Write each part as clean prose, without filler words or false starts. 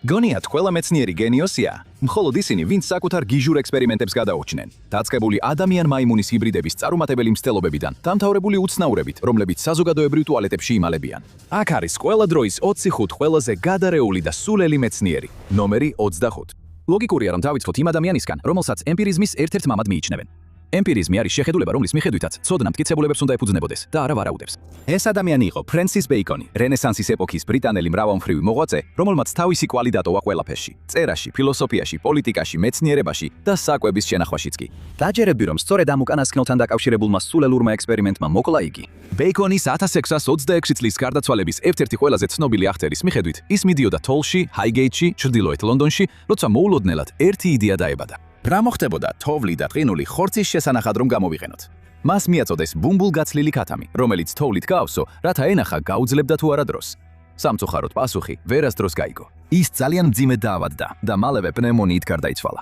გონიათ ყველა მეცნიერი გენიოსია, მხოლოდ ისინი, ვინც საკუთარ გიჟურ ექსპერიმენტებს გადაუჩნენ. დაწყებული ადამიან-მაიმუნის ჰიბრიდების წარუმატებელი მცდელობებიდან, დამთავრებული უცნაურებით, რომლებიც საზოგადოებრივ ტუალეტებში იმალებიან. აქ არის ყველა დროის 25 ყველაზე გადარეული და სულელი მეცნიერი. ნომერი 25. ლოგიკურია, რომ დავიწყოთ იმ ადამიანისგან, რომელსაც ემპირიზმის ერთ-ერთ მამად მიიჩნევენ. ემპირიზმი არის შეხედულება, რომლის მიხედვითაც ცოდნა მტკიცებულებებს უნდა ეფუძნებოდეს და არა ვარაუდებს. ეს ადამიანი იყო ფრენსის ბეიკონი, რენესანსის ეპოქის ბრიტანელი მრავალმხრივი მოღვაწე, რომელმაც თავისი კვალი დატოვა ყველაფერში: წერაში, ფილოსოფიაში, პოლიტიკაში, მეცნიერებაში და საკვების შენახვაშიც კი. დაჯერებდი, რომ სწორედ ამ უკანასკნელთან დაკავშირებულმა სულელურმა ექსპერიმენტმა მოკლა იგი. ბეიკონის 1626 წლის გარდაცვალების ერთ-ერთი ყველაზე ცნობილი აღწერის მიხედვით, ის მიდიოდა თოლში, ჰაიგეიტში, ჩრდილოეთ ლონდონში, როცა მოულოდნელად ერთი იდეა დაებადა. რა მოხდებოდა თოვლი და ყინული ხორცის შესანახად რომ გამოვიყენოთ? მას მიაწოდეს ბუმბულგაცლილი ქათამი, რომელიც თოვლით გაავსო, რათა ენახა გაუძლებდა თუ არა დროს. სამწუხაროდ პასუხი ვერასდროს გაიგო. ის ძალიან მძიმედ დაავადდა და მალევე პნევმონიით გარდაიცვალა.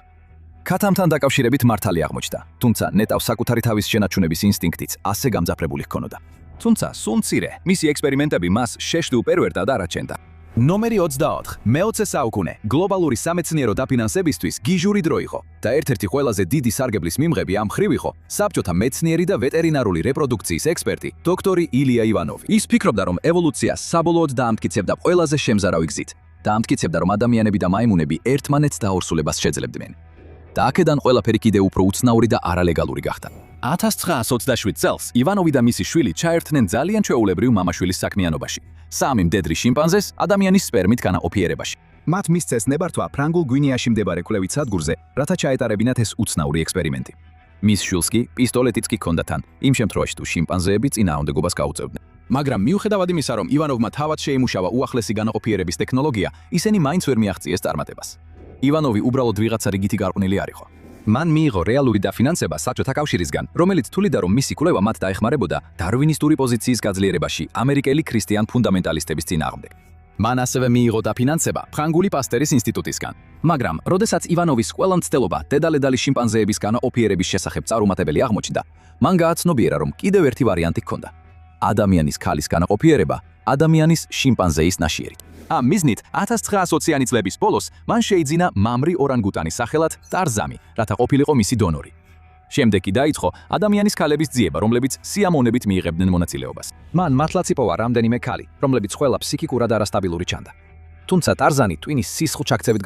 ქათამთან დაკავშირებით მართალი აღმოჩნდა, თუმცა ნეტავ საკუთარი თავის შენაჩუნების ინსტინქტიც ასე გამძაფრებული ჰქონოდა. თუმცა სულ მცირე, მისი ექსპერიმენტები მას შეშლილ პერვერტად არაჩენდა. ნომერი 24. მე-20 საუკუნე გლობალური სამეცნიერო დაფინანსებისთვის გიჟური დრო იყო და ერთ-ერთი ყველაზე დიდი სარგებლის მიმღები ამ მხრივ იყო საბჭოთა მეცნიერი და ვეტერინარული რეპროდუქციის ექსპერტი დოქტორი ილია ივანოვი. ის ფიქრობდა, რომ ევოლუციას საბოლოოდ დაამტკიცებდა ყველაზე შემზარავი გზით. დაამტკიცებდა, რომ ადამიანები და მაიმუნები ერთმანეთს დაორსულებას შეძლებდნენ. და აქედან ყველაფერი კიდევ უფრო უცნაური და არალეგალური გახდა. 1927 წელს ივანოვი და მისი შვილი ჩაერთნენ ძალიან ჩვეულებრივ მამაშვილის საქმიანობაში. სამი მდედრი შიმპანზეს ადამიანის სპერმით განაყოფიერებაში. მათ მისცეს ნებართვა ფრანგულ გვინეაში მდებარე კვლევით სადგურზე, რათა ჩაეტარებინათ ეს უცნაური ექსპერიმენტი. მის შვილს კი პისტოლეტიც კი ჰქონდა თან, იმ შემთხვევაში თუ შიმპანზეები წინააღმდეგობას გაუწევდნენ. მაგრამ მიუხედავად იმისა, რომ ივანოვმა თავად შეიმუშავა უახლესი განაყოფიერების ტექნოლოგია, ისინი მაინც ვერ მიაღწიეს წარმატებას. ივანოვი უბრალოდ ვიღაცა რიგითი გარყვნილი არ იყო. მან მიიღო რეალური დაფინანსება საბჭოთა კავშირისგან, რომელიც თვლიდა, რომ მისი კვლევა მათ დაეხმარებოდა დარვინისტური პოზიციის გაძლიერებაში ამერიკელი ქრისტიან ფუნდამენტალისტების წინააღმდეგ. მან ასევე მიიღო დაფინანსება ფრანგული პასტერის ინსტიტუტისგან. მაგრამ, როდესაც ივანოვის ყველა მცდელობა დედალედალი შიმპანზეების განაყოფიერების შესახებ წარუმატებელი აღმოჩნდა, მან გააცნობიერა, რომ კიდევ ერთი ვარიანტი ჰქონდა: ადამიანის ქალის განაყოფიერება ადამიანის შიმპანზეის ნაშიერით. ამ მიზნით 1920-იანი წლების ბოლოს მან შეიძინა მამრი ორანგუტანის სახელად ტარზანი, რათა ყოფილიყო მისი დონორი. შემდეგ კი დაიწყო ადამიანის ქალების ძიება, რომლებიც სიამოვნებით მიიღებდნენ მონაწილეობას. მან მართლაც იპოვა რამდენიმე ქალი, რომლებიც ყველა ფსიქიკურად არასტაბილური ჩანდა. თუმცა ტარზანი ტვინის სისხლჩაქცევით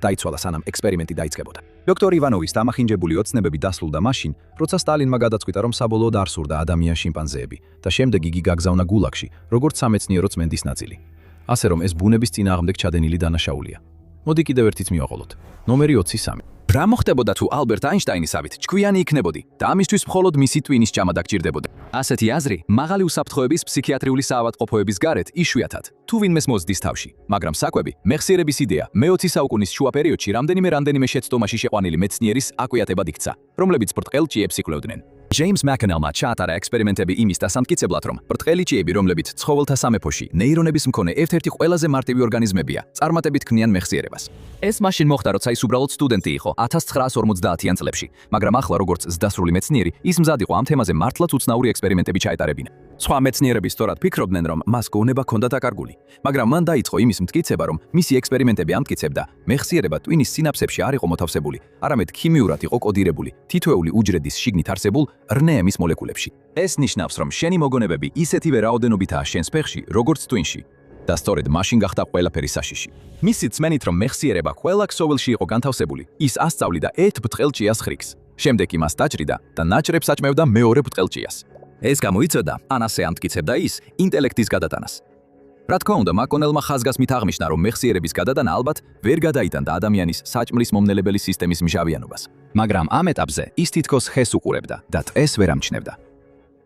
დაიცვალა სანამ ექსპერიმენტი დაიწყებოდა. დოქტორ ივანოვის დამახინჯებული ოცნებები დასრულდა მაშინ, როცა სტალინმა გადაწყვიტა, რომ საბოლოოდ არ სურდა ადამიან-შიმპანზეები და შემდეგ იგი გაგზავნა გულაგში, როგორც სამეცნიერო წმენდის ნაწილი. ასე რომ ეს ბუნების წინააღმდეგ ჩადენილი დანაშაულია. მოდი კიდევ ერთით მივაღოლოთ. ნომერი 23. რა მოხდებოდა თუ ალბერტ აინშტაინისავით ჩქვიანი იქნებოდი და ამისთვის მხოლოდ მისი ტვინის ჭამა დაგჭირდებოდა? ასეთი აზრი მაღალი უსაფრთხოების ფსიქიატრიული საავადმყოფოების გარეთ იშვიათად თუ ვინმეს მოსდის თავში, მაგრამ საკვები მეხსიერების იდეა მე-20 საუკუნის შუა პერიოდში რამდენიმე შეცდომაში შეყვანილი მეცნიერის აკვიატებად იქცა, რომლებიც ბრტყელ ჭიებს იკვლევდნენ. ჯეიმს მაკონელმა ჩაატარა ექსპერიმენტები იმის დასამტკიცებლად, რომ ბრტყელი ჭიები, რომლებიც ცხოველთა სამეფოში ნეირონების მქონე ერთ-ერთი ყველაზე მარტივი ორგანიზმებია, წარმატებით ქმნიან მეხსიერებას. ეს მაშინ მოხდა, როცა ის უბრალოდ სტუდენტი იყო 1950-იან წლებში, მაგრამ ახლა როგორც ზდასრული მეცნიერი, ის მზად იყო ამ თემაზე მართლაც უცნაური ექსპერიმენტები ჩაეტარებინა. სხვა მეცნიერები სწორად ფიქრობდნენ, რომ მას გონება ჰქონდა დაკარგული, მაგრამ მან დაიწყო იმის მტკიცება, რომ მისი ექსპერიმენტები ამტკიცებდა, მეხსიერება ტვინის სინაფსებში არ იყო მოთავსებული, არამედ ქიმიურად იყო კოდირებული თითოეული უჯრედის შიგნით არსებულ RNA-ის მოლეკულებში. ეს ნიშნავს, რომ შენი მოგონებები ისეთივე რაოდენობითაა შენს ფეხში, როგორც ტვინში. და სწორედ მაშინ გახდა ყველაფერი საშიში. მისი წმენით, რომ მეხსიერება ყველა ქსოვილში იყო განთავსებული, ის ასწავლიდა ერთ ბრტყელ ჭიას ხრიქს. შემდეგ კი მას დაჭრიდა და ნაჭრებს აჭმევდა მეორე ბრტყელ ჭიას. ეს გამოიწვევდა, ან ასე ამტკიცებდა ის, ინტელექტის გადატანას. რა თქმა უნდა, მაკონელმა ხაზგასმით აღნიშნა, რომ მეხსიერების გადატანა ალბათ ვერ გადაიტანდა ადამიანის საჭმლის მომნელებელი სისტემის მჟავიანობას. მაგრამ ამ ეტაპზე ის თითქოს ხეს უყურებდა და ტყეს ვერ ამჩნევდა.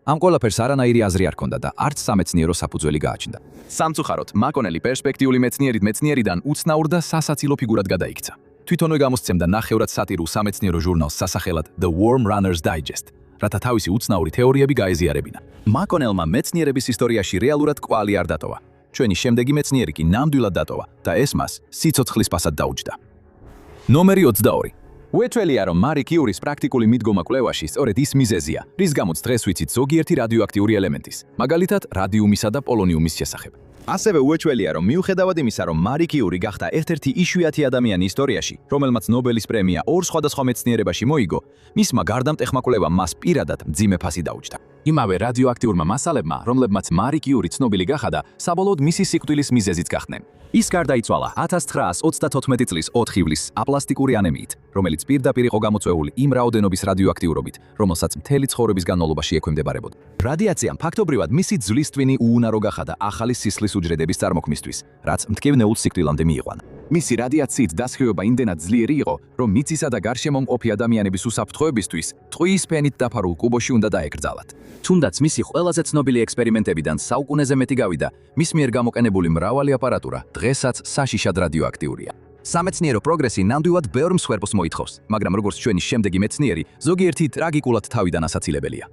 ამ ყველაფერს არანაირი აზრი არ ჰქონდა და არც სამეცნიერო საფუძველი გააჩნდა. სამწუხაროდ, მაკონელი პერსპექტიული მეცნიერიდან უცნაურ და სასაცილო ფიგურად გადაიქცა. თვითონვე გამოსცემდა ნახევრად სატირულ სამეცნიერო ჟურნალს სასახელად The Worm Runner's Digest, რათა თავისი უცნაური თეორიები გაეზიარებინა. მაკონელმა მეცნიერების ისტორიაში რეალურად კვალი არ დატოვა. ჩვენი შემდეგი მეცნიერი კი ნამდვილად დატოვა და ეს მას სიცოცხლის პასად დაუჯდა. ნომერი 22. უეჭველია, რომ მარი კიურის პრაქტიკული მიდგომა კვლევაში სწორედ ის მიზეზია, რის გამოც დღეს ვიცით ზოგიერთი რადიოაქტიური ელემენტის, მაგალითად რადიუმისა და პოლონიუმის შესახებ. ასევე უეჭველია, რომ მიუხედავად იმისა, რომ მარი კიური გახდა ერთ-ერთი იშვიათი ადამიანი ისტორიაში, რომელმაც ნობელის პრემია ორ სხვადასხვა მეცნიერებაში მოიგო, მისმა გარდამტეხმა კვლევამ მას პირადად მძიმე ფასი დაუჯდა. იმავე რადიოაქტიურმა მასალებმა, რომლებმაც მარი კიური ცნობილი გახადა, საბოლოოდ მისი სიკვდილის მიზეზიც გახდნენ. ის გარდაიცვალა 1934 წლის 4 ივლისს აპლასტიკური ანემიით, რომელიც პირდაპირ იყო გამოწვეული იმ რაოდენობის რადიოაქტიურობით, რომელსაც მთელი ცხოვრების განმავლობაში ექვემდებარებოდა. რადიაციამ ფაქტობრივად მისი ძვლის ტვინი უუნარო გახადა ახალი სისხლის უჯრედების წარმოქმნისთვის, რაც მტკივნეულ სიკვდილამდე მიიყვანა. მისი რადიაციით დასხივება იმდენად ძლიერი იყო, რომ მიწისა და გარშემო მყოფი ადამიანების უსაფრთხოებისთვის ტყვის ფენით დაფარულ კუბოში უნდა დაეკრძალათ. თუნდაც მისი ყველაზე ცნობილი ექსპერიმენტებიდან საუკუნეზე მეტი გავიდა, მის მიერ გამოყენებული მრავალი აპარატურა დღესაც საშიშად რადიოაქტიურია. სამეცნიერო პროგრესი ნამდვილად ბევრ მსხვერპლს მოითხოვს, მაგრამ როგორც ჩვენი შემდეგი მეცნიერი, ზოგიერთი ტრაგიკულად თავიდან ასაცილებელია.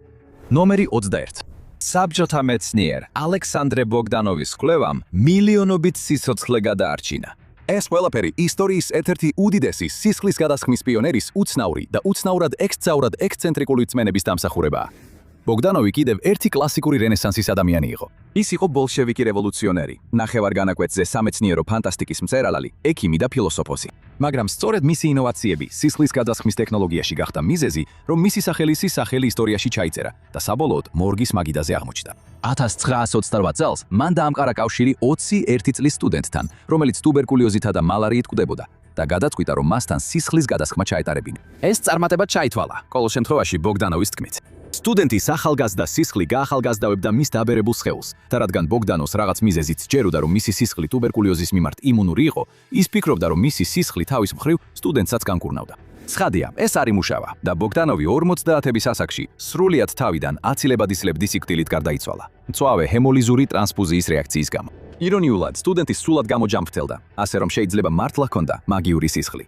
ნომერი 21. საბჭოთა მეცნიერ ალექსანდრე ბოგდანოვის კვლევამ მილიონობით სიცოცხლე გადაარჩინა. ეს ყველაფერი ისტორიის ერთ-ერთი უდიდესი სისხლის გადასხმის პიონერის უცნაური და უცნაურად ექსცაურად ექსცენტრიკული რწმენების დამსახურებაა. ბოგდანოვი კიდევ ერთი კლასიკური რენესანსის ადამიანი იყო. ის იყო ბოლშევიკი რევოლუციონერი, ნახევარგანაკვეთზე სამეცნიერო ფანტასტიკის მწერალალი, ექიმი და ფილოსოფოსი. მაგრამ სწორედ მისი ინოვაციები სისხლის გადასხმის ტექნოლოგიაში გახდა მიზეზი, რომ მისი სახელისი სახელი ისტორიაში ჩაიწერა და საბოლოოდ მორგის მაგიდაზე აღმოჩნდა. 1928 წელს მან დაამყარა კავშირი 21 წლის სტუდენტთან, რომელიც ტუბერკულიოზითა და მალარიით კვდებოდა და გადაწყვიტა, რომ მასთან სისხლის გადასხმა ჩაეტარებინა. ეს წარმატება ჩაითვალა, ყოველ შემთხვევაში ბოგდანოვის თქმით. სტუდენტის ახალგაზრდა სისხლი გაახალგაზრდავებდა მის დაბერებულ სხეულს და რადგან ბოგდანოს რაღაც მიზეზით სჯეროდა, რომ მისი სისხლი ტუბერკულიოზის მიმართ იმუნური იყო, ის ფიქრობდა, რომ მისი სისხლი თავის მხრივ სტუდენტსაც განკურნავდა. ცხადია, ეს არ იმუშავა და ბოგდანოვი 50-ების ასაკში სრულიად თავიდან აცილებადისლებდი სიკვდილით გარდაიცვალა. მწვავე ჰემოლიზური ტრანსფუზიის რეაქციის გამო. ირონიულად, სტუდენტი სულად გამოჯამრთელდა, ასე რომ შეიძლება მართლა ჰქონდა მაგიური სისხლი.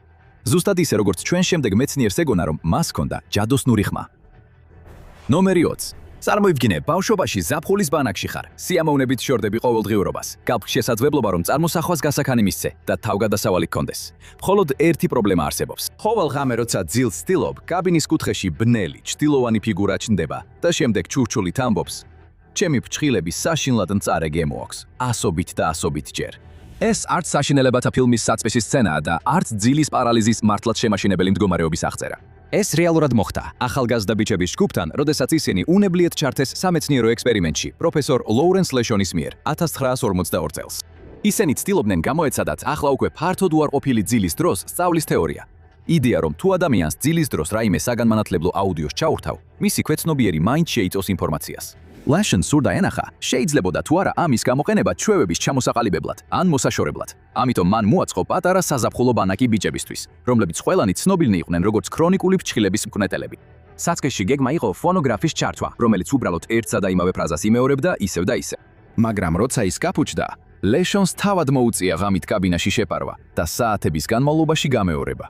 ზუსტად ისე, როგორც ჩვენ შემდეგ მეცნიერს ეგონა, რომ მას ჰქონდა ჯადოსნური ხმა. ნომერი 20. წარმოიდგინე, ბავშვობაში ზაფხულის ბანაკში ხარ, სიამოვნებით შორდები ყოველდღიურობას, გაქვს შესაძლებლობა, რომ წარმოსახვას გასაქანი მისცე და თავგადასავალი გქონდეს. მხოლოდ ერთი პრობლემა არსებობს. ყოველ ღამე, როცა ძილს ცდილობ, კაბინის კუთხეში ბნელი, ჩtildeოვანი ფიგურა ჩნდება და შემდეგ ჩურჩულით ამბობს: ჩემი ფრჩხილები საშინლად მწარე გემოაქვს, ასობით და ასობით ჯერ. ეს არც საშინელებათა ფილმის საწესის სცენაა და არც ძილის პარალიზის მართლაც შემაშინებელი მდგომარეობის აღწერა. ეს რეალურად მოხდა ახალგაზრდა ბიჭების ჯგუფთან, როდესაც ისინი უნებლიეთ ჩართეს სამეცნიერო ექსპერიმენტში პროფესორ ლოურენს ლეშონის მიერ 1942 წელს. ისინი ცდილობდნენ გამოეცადათ ახლა უკვე ფართოდ უარყოფილი ძილის დროს სწავლის თეორია. იდეა, რომ თუ ადამიანს ძილის დროს რაიმე საგანმანათლებლო აუდიოს ჩაურთავ, მისი ქვეცნობიერი მაინც შეიწოს ინფორმაციას. ლეშონს სურდა ენახა, შეიძლებოდა თუ არა ამის გამოყენება ჩვევების ჩამოსაყალიბებლად ან მოსაშორებლად. ამიტომ მან მოაწყო პატარა საზაფხულო ბანაკი ბიჭებისთვის, რომლებიც ყველანი ცნობილნი იყვნენ როგორც ქრონიკული ფრჩხილების მკვნეტელები. საწყისში გეგმა იყო ფონოგრაფის ჩართვა, რომელიც უბრალოდ ერთსა და იმავე ფრაზას იმეორებდა ისევ და ისე. მაგრამ როცა ის გაფუჭდა, ლეშონს თავად მოუწია ღამით კაბინაში შეპარვა და საათების განმავლობაში გამეორება.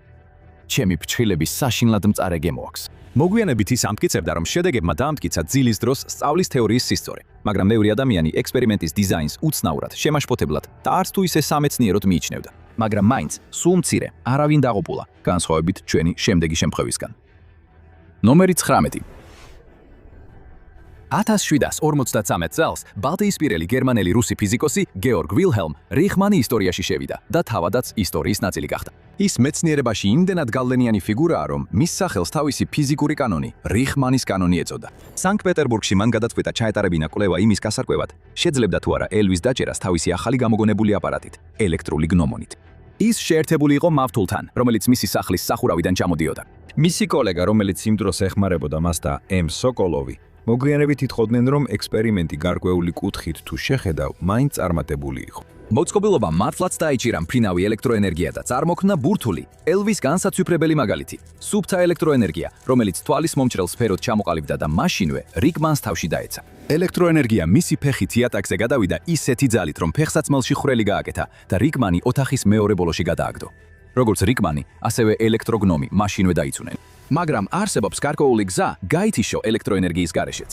ჩემი ფრჩხილები საშინლად მწარე გემოაქვს. მოგვიანებით ის ამტკიცებდა, რომ შედეგებმა დაამტკიცა ძილის დროს სწავლის თეორიის სისწორე, მაგრამ ბევრი ადამიანი ექსპერიმენტის დიზაინს უცნაურად, შემაშფოთებლად და არც თუ ისე სამეცნიეროდ მიიჩნევდა. მაგრამ მაინც სულ მცირე არავინ დაღუპულა, განსხვავებით ჩვენი შემდეგი შემთხვევისგან. ნომერი 19. 1753 წელს ბალტიისპირელი გერმანელი რუსი ფიზიკოსი გეორგ ვილჰელმ რიხმანი ისტორიაში შევიდა და თავადაც ისტორიის ნაწილი გახდა. ის მეცნიერებაში იმდენად გავლენიანი ფიგურაა, რომ მის სახელს თავისი ფიზიკური კანონი, რიხმანის კანონი ეწოდა. სანქტ-პეტერბურგში მან გადაწყვიტა ჩაეტარებინა კვლევა იმის გასარკვევად, შეძლებდა თუ არა ელვის დაჭერას თავისი ახალი გამოგონებული აპარატით, ელექტრული გნომონით. ის შეერთებული იყო მავთულთან, რომელიც მისი სახლის სახურავიდან ჩამოდიოდა. მისი კოლეგა, რომელიც იმ დროს ეხმარებოდა მას და ემ სოკოლოვი, მოგვიანებით ითხოვდნენ, რომ ექსპერიმენტი გარკვეული კუთხით თუ შეხედავ, მაინც წარმატებული იყო. მოწყობილობა მართლაც დაიჭირა მფრინავი ელექტროენერგია და წარმოქმნა ბურთული, ელვის განსაცვიფრებელი მაგალითი, სუფთა ელექტროენერგია, რომელიც თვალის მომჭრელ სფეროდ ჩამოყალიბდა და მაშინვე რიგმანს თავში დაეცა. ელექტროენერგია მისი ფეხით იატაკზე გადავიდა ისეთი ძალით, რომ ფეხსაცმელში ხვრელი გააკეთა და რიგმანი ოთახის მეორე ბოლოში გადააგდო. როგორც რიგმანი, ასევე ელექტროგნომი მაშინვე დაიწუნენ. მაგრამ არსებობს გარკვეული გზა გაითიშო ელექტროენერგიის გარეშეც.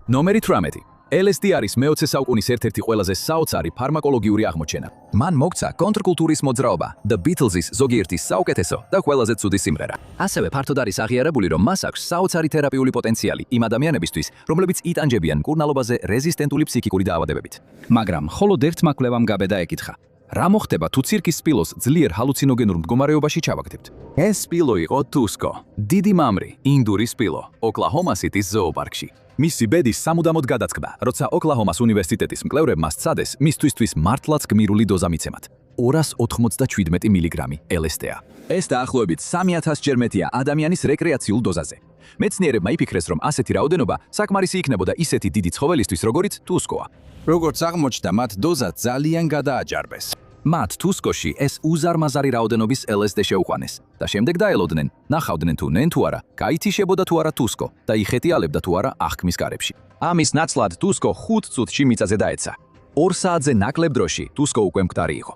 ნომერი 18. LSD არის მე-20 საუკუნის ერთ-ერთი ყველაზე საოცარი ფარმაკოლოგიური აღმოჩენა. მან მოგცა კონტრკულტურის მოძრაობა, The Beatles-ის ზოგიერთი საუკეთესო და ყველაზე ცუდი სიმღერა. ასევე ფართოდ არის აღიარებული, რომ მას აქვს საოცარი თერაპიული პოტენციალი იმ ადამიანებისთვის, რომლებიც იტანჯებიან მკურნალობაზე რეზისტენტული ფსიქიკური დაავადებებით. მაგრამ მხოლოდ ერთმა კვლევამ გაბედა ეკითხა: რა მოხდება თუ ცირკის სპილოს ძლიერ ჰალუცინოგენურ მდგომარეობაში ჩავაგდებთ? ეს სპილო იყო ტუსკო, დიდი მამრი, ინდური სპილო, ოკლაჰომა სიტის ზოოპარკში. მისი ბედის სამუდამოდ გადაწყდა, როცა ოკლაჰომას უნივერსიტეტის მკვლევრებმა სცადეს მისთვისთვის მართლაც გმირული დოზა მიცემათ. 297 მილიგრამი LSD-ა. ეს დაახლოებით 3000 ჯერ მეტია ადამიანის რეკრეაციულ დოზაზე. მეცნიერებმა იფიქრეს, რომ ასეთი რაოდენობა საკმარისი იქნებოდა ისეთი დიდი ცხოველისთვის, როგორიც ტუსკოა. როგორც აღმოჩნდა, მათ დოზა ძალიან გადააჯარბეს. მათ ტუსკოში ეს უზარმაზარი რაოდენობის LSD შეუყვანეს და შემდეგ დაელოდნენ, ნახავდნენ თუ ნენ თუ არა, გაითიშებოდა თუ არა ტუსკო და იხეტიალებდა თუ არა აღქმის კარებში. ამის ნაცვლად ტუსკო 5 წუთში მიწაზე დაეცა. 2 საათზე ნაკლებ დროში ტუსკო უკვე მკვდარი იყო.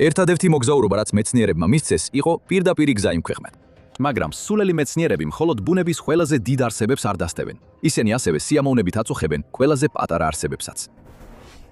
ერთადერთი მოგზაურობა, რაც მეცნიერებმა მისცეს, იყო პირდაპირი გზა იმ ქვეყნად. მაგრამ სულელი მეცნიერები მხოლოდ ბუნების ყველაზე დიდ არსებებს არ დასტევენ. ისინი ასევე სიამოვნებით აწუხებენ ყველაზე პატარა არსებებსაც.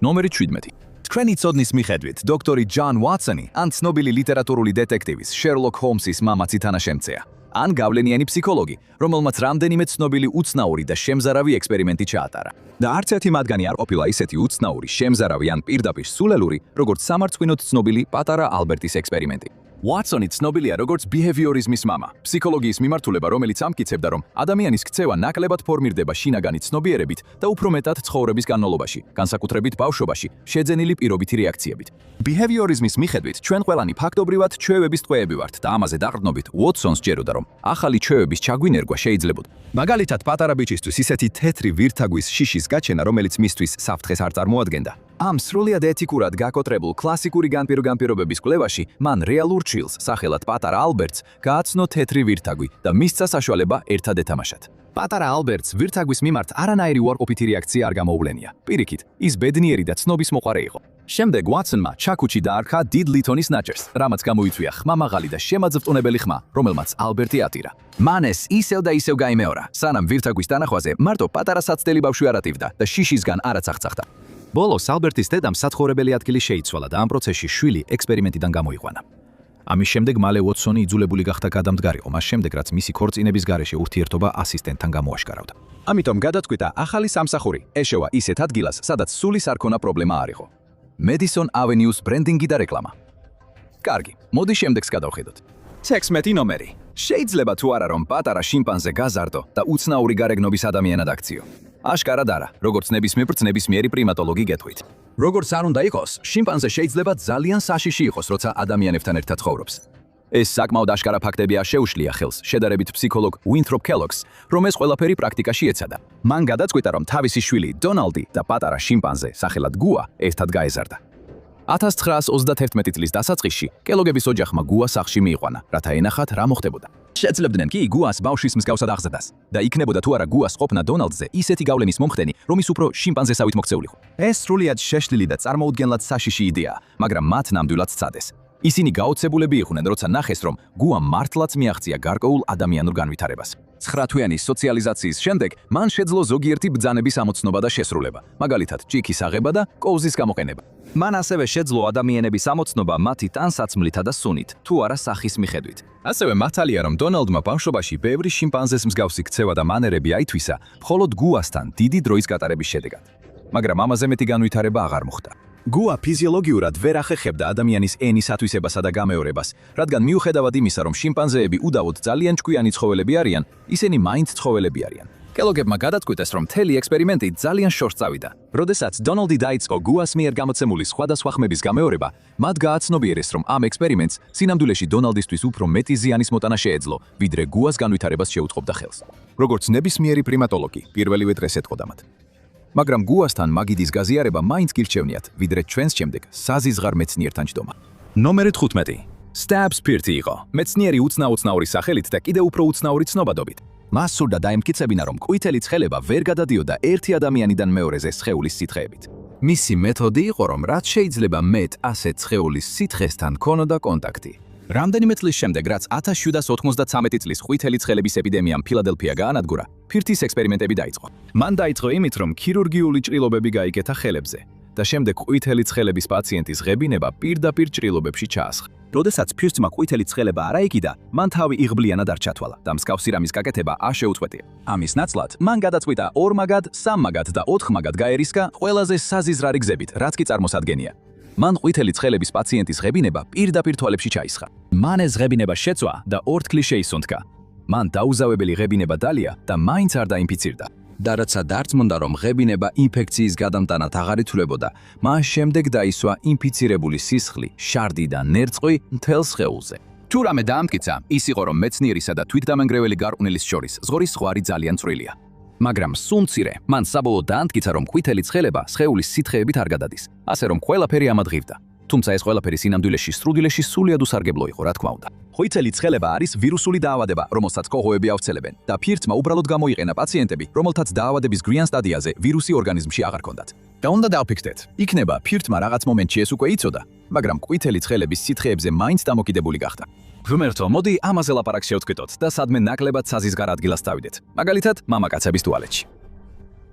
ნომერი 17. თქვენი ცოდნის მიხედვით, დოქტორი ჯონ ვატსონი ან ცნობილი ლიტერატურული დეტექტივის შერლოკ ჰოლმსის მამაცი თანაშემწეა, ან გავლენიანი ფსიქოლოგი, რომელმაც რამდენიმე ცნობილი უცნაური და შემზარავი ექსპერიმენტი ჩაატარა. და არც ერთი მათგანი არ ყოფილა ისეთი უცნაური, შემზარავი ან პირდაპირ სულელური, როგორც სამარცხვინოდ ცნობილი პატარა ალბერტის ექსპერიმენტი. ვატსონი ცნობილია როგორც ბიჰევიორიზმის მამა, ფსიქოლოგიის მიმართულება, რომელიც ამტკიცებდა, რომ ადამიანის ქცევა ნაკლებად ფორმირდება შინაგანი ცნობიერებით და უფრო მეტად ცხოვრების განმავლობაში, განსაკუთრებით ბავშვობაში, შეძენილი პირობითი რეაქციებით. ბიჰევიორიზმის მიხედვით, ჩვენ ყველანი ფაქტობრივად ჩვევების ტყვეები ვართ და ამაზე დაყრდნობით ვოტსონს ჯეროდა, რომ ახალი ჩვევების ჩაგვინერგვა შეიძლებოდა. მაგალითად, პატარა ბიჭისთვის ისეთი თეთრი ვირთაგვის შიშის გაჩენა, რომელიც მისთვის საფრთხეს არ წარმოადგენდა. ამ სრულიად ეთიკურად გაკოტრებულ კლასიკური განპირობების კვლევაში მან რეალურ ჩილს, სახელად პატარა ალბერტს, გააცნო თეთრი ვირთაგვი და მისცა საშუალება ერთად ეთამაშათ. პატარა ალბერტს ვირთაგვის მიმართ არანაირი უარყოფითი რეაქცია არ გამოუვლენია. პირიქით, ის ბედნიერი და ცნობის მოყარე იყო. შემდეგ ვატსონმა ჩაკუჩი დაარქა დიდ ლითონის ნაჭერს, რამაც გამოიწვია ხმამაღალი და შემაძრწუნებელი ხმა, რომელმაც ალბერტი ატირა. მან ეს ისევ და ისევ გაიმეორა, სანამ ვირთაგვის დანახვაზე მარტო პატარა საცდელი ბავშვი არ ატივდა და შიშისგან არ აწახწახდა. ბოლოს ალბერტის დედამ საცხოვრებელი ადგილი შეიცვალა და ამ პროცესში შვილი ექსპერიმენტიდან გამოიყვანა. ამის შემდეგ მალე ვოტსონი იძულებული გახდა გადამდგარიყო, მას შემდეგ რაც მისი ქორწინების გარეშე ურთიერთობა ასისტენტთან გამოაშკარავდა. ამიტომ გადაწყვიტა ახალი სამსახური ეშოვა ისეთ ადგილას, სადაც სულის არქონა პრობლემა არ იყო. Madison Avenue-ს ბრენდინგი და რეკლამა. კარგი, მოდი შემდეგს გადავხედოთ. 16 ნომერი. შეიძლება თუ არა რომ პატარა შიმპანზე გაზარდო და უცნაური გარეგნობის ადამიანად აქციო. აშკარად არა, როგორც ნებისმიერი პრიმატოლოგი გეტყვით. როგორც არ უნდა იყოს, შიმპანზე შეიძლება ძალიან საშიში იყოს, როცა ადამიანებთან ერთად ცხოვრობს. ეს საკმაოდ აშკარა ფაქტები არ შეუშლია ხელს, შედარებით ფსიქოლოგ ვინთროპ კელოგს, რომ ეს ყველაფერი პრაქტიკაში ეცადა. მან გადაწყვიტა, რომ თავისი შვილი დონალდი და პატარა შიმპანზე, სახელად გუა, ერთად გაეზარდა. 1931 წლის დასაწყისში კელოგების ოჯახმა გუა სახლში მიიყვანა, რათა ენახათ რა მოხდებოდა. შეძლებდნენ კი გუას ბავშვის მსგავსად აღზრდას და იქნებოდა თუ არა გუას ყოფნა დონალდზე ისეთი გავლენის მომხდენი, რომ ის უფრო შიმპანზესავით მოქცეულიყო. ეს სრულიად შეშლილი და წარმოუდგენლად საშიში იდეაა, მაგრამ მათ ნამდვილად სცადეს. ისინი გაოცებულები იყვნენ, როცა ნახეს, რომ გუამ მართლაც მიაღწია გარკვეულ ადამიანურ განვითარებას. 9 თვიანი სოციალიზაციის შემდეგ მან შეძლო ზოგიერთი ბრძანების ამოცნობა და შესრულება, მაგალითად, ჭიქის აღება და კოუზის გამოყენება. მან ასევე შეძლო ადამიანების ამოცნობა მათი ტანსაცმლითა და სუნით, თუ არა სახის მიხედვით. ასევე მართალია, რომ დონალდმა ბავშვობაში ბევრი შიმპანზეს მსგავსი ქცევა და მანერები აითვისა, მხოლოდ გუასთან დიდი დროის გატარების შედეგად. მაგრამ ამაზე მეტი განვითარება აღარ მოხდა. გუა ფიზიოლოგიურად ვერ ახერხებდა ადამიანის ენის ათვისებასა და გამეორებას, რადგან მიუხედავად იმისა, რომ შიმპანზეები უდავოდ ძალიან ჭკვიანი ცხოველები არიან, ისინი მაინც ცხოველები არიან. კელოგებმა გადაწყვიტეს, რომ მთელი ექსპერიმენტი ძალიან შორს წავიდა. როდესაც დონალდი დაიწყო გუას მიერ გამოცემული სხვადასხვა ხმების გამეორება, მათ გააცნობიერეს, რომ ამ ექსპერიმენტს სინამდვილეში დონალდისთვის უფრო მეტი ზიანის მოტანა შეეძლო, ვიდრე გუას განვითარებას შეუწყობდა ხელს. როგორც ნებისმიერი პრიმატოლოგი, პირველივე დღეს ეტყოდა მათ. მაგრამ გუასთან მაგიდის გაზიარება მაინც გირჩევნიათ, ვიდრე ჩვენს შემდეგ საზიზღარ მეცნიერთან ჯდომა. ნომერი 15. Stab Spirti იყო, მეცნიერი უცნაური სახელით და კიდევ უფრო უცნაური ცნობადობით. მას სურდა დაემტკიცებინა, რომ ყვითელი ცხელება ვერ გადადიოდა ერთი ადამიანიდან მეორეზე სხეულის სითხეებით. მისი მეთოდი იყო, რომ რაც შეიძლება მეტ ასეთ სხეულის სითხესთან ქონოდა კონტაქტი. რამდენიმე წლის შემდეგ, რაც 1793 წლის ყვითელი ცხელების ეპიდემიამ ფილადელფია გაანადგურა, ფირთის ექსპერიმენტები დაიწყო. მან დაიწყო იმით, რომ ქირურგიული ჭრილობები გაიკეთა ხელებზე და შემდეგ ყვითელი ცხელების პაციენტის ღებინება პირდაპირ ჭრილობებში ჩაასხა. როდესაც ფირთმა ყვითელი ცხელება არ აიკიდა, მან თავი იღბლიანად არ ჩათვალა და მსგავსი რამის გაკეთება არ შეუწყვეტია. ამის ნაცვლად, მან გადაწყვიტა 2 მაგად, 3 მაგად და 4 მაგად გაერისკა ყველაზე საზიზრარი გზებით, რაც კი წარმოსადგენია. მან ყვითელი ცხელების პაციენტის ღებინება პირდაპირ თვალებში ჩაისხა. მან ეს ღებინება შეცვა და ორთქლი შეისუნთქა. მან დაუზავებელი ღებინება დალია და მაინც არ დაინფიცირდა. და რაცა დარწმუნდა, რომ ღებინება ინფექციის გადამტანად აღარ ითვლებოდა, მას შემდეგ დაისვა ინფიცირებული სისხლი, შარდი და ნერწყვი მთელ სხეულზე. თუ რამე დაამტკიცა, ის იყო, რომ მეცნიერისა და თვითდამანგრეველი გარყვნილის შორის ზღორის ზღვარი ძალიან წვრილია. მაგრამ სულ მცირე, მან საბოლოოდ დაამტკიცა, რომ ყვითელი ცხელება სხეულის სითხეებით არ გადადის, ასე რომ ყველაფერი ამადღირდა. თუმცა ეს ყველაფერი სინამდვილეში სრუდილეში სულიად უსარგებლო იყო, რა თქმა უნდა. ყვითელი ცხელება არის ვირუსული დაავადება, რომელსაც კოღოები ავცელებენ და ფირთმა უბრალოდ გამოიყენა პაციენტები, რომელთაც დაავადების გვიან სტადიაზე ვირუსი ორგანიზმში აღარ ჰქონდათ. და უნდა დავფიქრდეთ, იქნება ფირთმა რაღაც მომენტში ეს უკვე იცოდა, მაგრამ ყვითელი ცხელების სითხეებზე მაინც დამოკიდებული გახდა. ღმერთო, მოდი ამაზე ლაპარაკს შევთქვიტოთ და სადმე ნაკლებად საზიზღარ ადგილას დავიდეთ. მაგალითად, მამაკაცების ტუალეტში.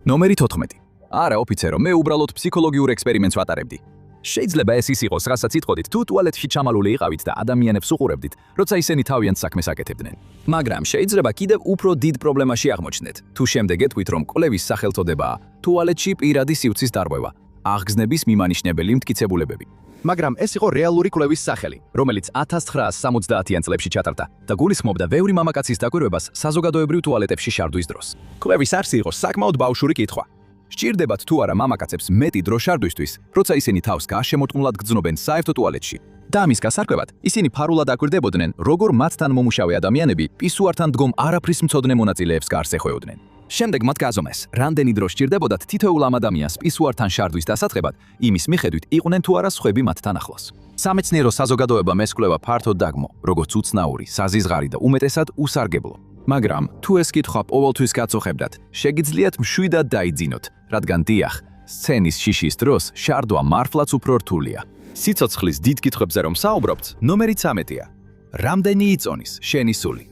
ნომერი 14. არა, ოფიცერო, მე უბრალოდ ფსიქოლოგიურ ექსპერიმენტს ვატარებდი. შეიძლება ეს ის იყოს, რასაც იტყოდით, თუ ტუალეტში ჩამალული იყავით და ადამიანებს უყურებდით, როცა ისინი თავიანთ საქმეს აკეთებდნენ. მაგრამ შეიძლება კიდევ უფრო დიდ პრობლემაში აღმოჩნდეთ, თუ შემდეგ ეთქვით, რომ კვლევის სახელწოდებაა ტუალეტში პირადი სივრცის დარღვევა, აღგზნების მიმანიშნებელი მტკიცებულებები. მაგრამ ეს იყო რეალური კვლევის სახელი, რომელიც 1970-იან წლებში ჩატარდა და გულისხმობდა ბევრი მამაკაცის დაკვირვებას საზოგადოებრივ ტუალეტებში შარდვის დროს. კვლევის არსი იყო საკმაოდ ბავშვური კითხვა. სჭირდებათ თუ არა მამაკაცებს მეტი დრო შარდვისთვის, როცა ისინი თავს გარშემორტყმულად გრძნობენ საერთო ტუალეტში. და ამის გასარკვევად, ისინი ფარულად აკვირდებოდნენ, როგორ მათთან მომუშავე ადამიანები პისუართან დგომ არაფრის მცოდნე მონაწილეებს გარს ეხვეოდნენ. შემდეგ მათ გააზომეს, რამდენი დრო სჭირდებოდათ თითოეულ ამ ადამიანს პისუართან შარდვის დასაწყებად, იმის მიხედვით იყვნენ თუ არა სხვები მათთან ახლოს. სამეცნიერო საზოგადოებამ ეს კვლევა ფართოდ დაგმო, როგორც უცნაური, საზიზღარი და უმეტესად უსარგებლო. მაგრამ თუ ეს კითხვა ყოველთვის გაწუხებდათ, შეგიძლიათ მშვიდად დაიძინოთ, რადგან დიახ, სცენის შიშის დროს შარდვა მართლაც უფრო რთულია. სიცოცხლის დიდ კითხვებზე რომ საუბრობთ, ნომერი 13-ია. რამდენი იწონის შენი სული?